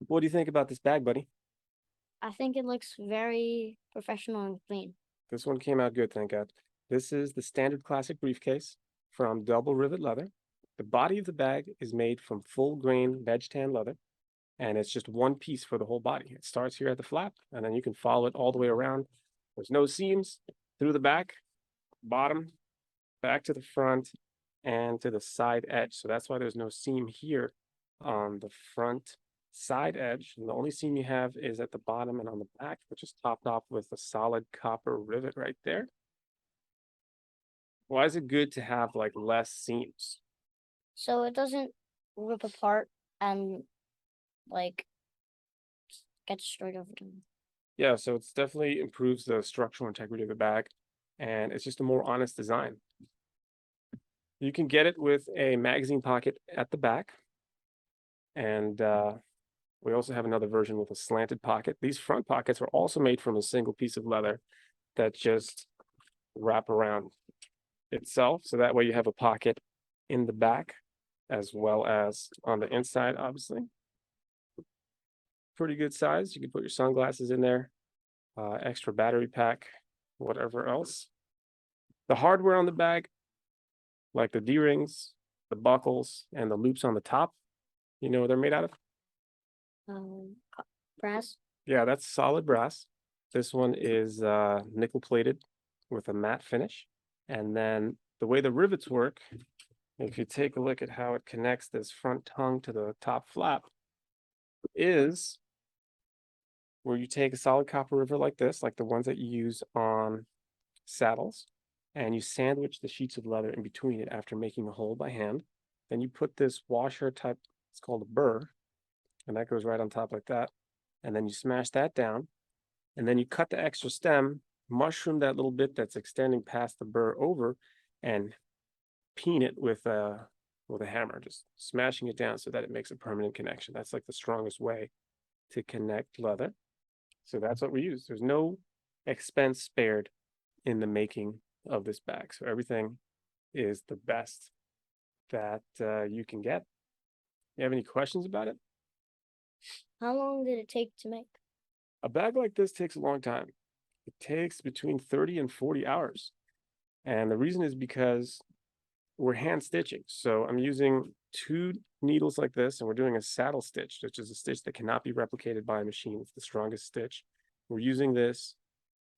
What do you think about this bag, buddy? I think it looks very professional and clean. This one came out good, thank God. This is the standard classic briefcase from double rivet leather. The body of the bag is made from full grain veg tan leather, and it's just one piece for the whole body. It starts here at the flap, and then you can follow it all the way around. There's no seams through the back, bottom, back to the front, and to the side edge. So that's why there's no seam here on the front side edge. And the only seam you have is at the bottom and on the back, which is topped off with a solid copper rivet right there. Why is it good to have like less seams? So it doesn't rip apart and like get destroyed over time. Yeah, so it's definitely improves the structural integrity of the bag, and it's just a more honest design. You can get it with a magazine pocket at the back, and we also have another version with a slanted pocket. These front pockets are also made from a single piece of leather that just wrap around itself. So that way you have a pocket in the back as well as on the inside, obviously. Pretty good size. You can put your sunglasses in there, extra battery pack, whatever else. The hardware on the bag, like the D-rings, the buckles, and the loops on the top, you know what they're made out of? Brass. Yeah, that's solid brass. This one is nickel plated with a matte finish. And then the way the rivets work, if you take a look at how it connects this front tongue to the top flap, is where you take a solid copper rivet like this, like the ones that you use on saddles, and you sandwich the sheets of leather in between it after making a hole by hand. Then you put this washer type, it's called a burr, and that goes right on top like that. And then you smash that down, and then you cut the extra stem, mushroom that little bit that's extending past the burr over, and peen it with a hammer, just smashing it down so that it makes a permanent connection. That's like the strongest way to connect leather. So that's what we use. There's no expense spared in the making of this bag. So everything is the best that you can get. You have any questions about it? How long did it take to make? A bag like this takes a long time. It takes between 30 and 40 hours. And the reason is because we're hand stitching. So I'm using two needles like this, and we're doing a saddle stitch, which is a stitch that cannot be replicated by a machine. It's the strongest stitch. We're using this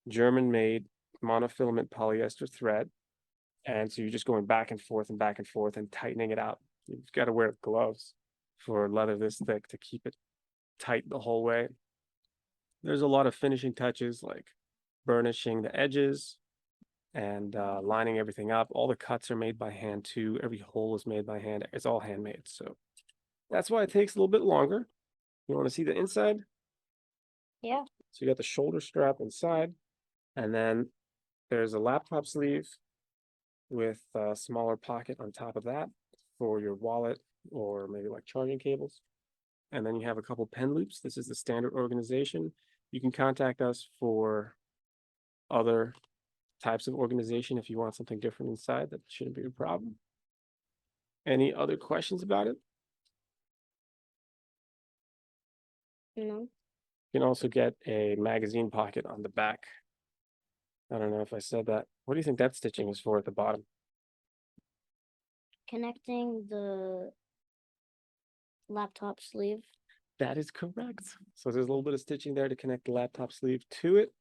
German made monofilament polyester thread. And so you're just going back and forth and tightening it out. You've got to wear gloves for leather this thick to keep it tight the whole way. There's a lot of finishing touches like burnishing the edges and lining everything up. All the cuts are made by hand too. Every hole is made by hand. It's all handmade. So that's why it takes a little bit longer. You want to see the inside? Yeah. So you got the shoulder strap inside, and then there's a laptop sleeve with a smaller pocket on top of that for your wallet or maybe like charging cables. And then you have a couple pen loops. This is the standard organization. You can contact us for other types of organization if you want something different inside. That shouldn't be a problem. Any other questions about it? No. You can also get a magazine pocket on the back. I don't know if I said that. What do you think that stitching is for at the bottom? Connecting the laptop sleeve. That is correct. So there's a little bit of stitching there to connect the laptop sleeve to it.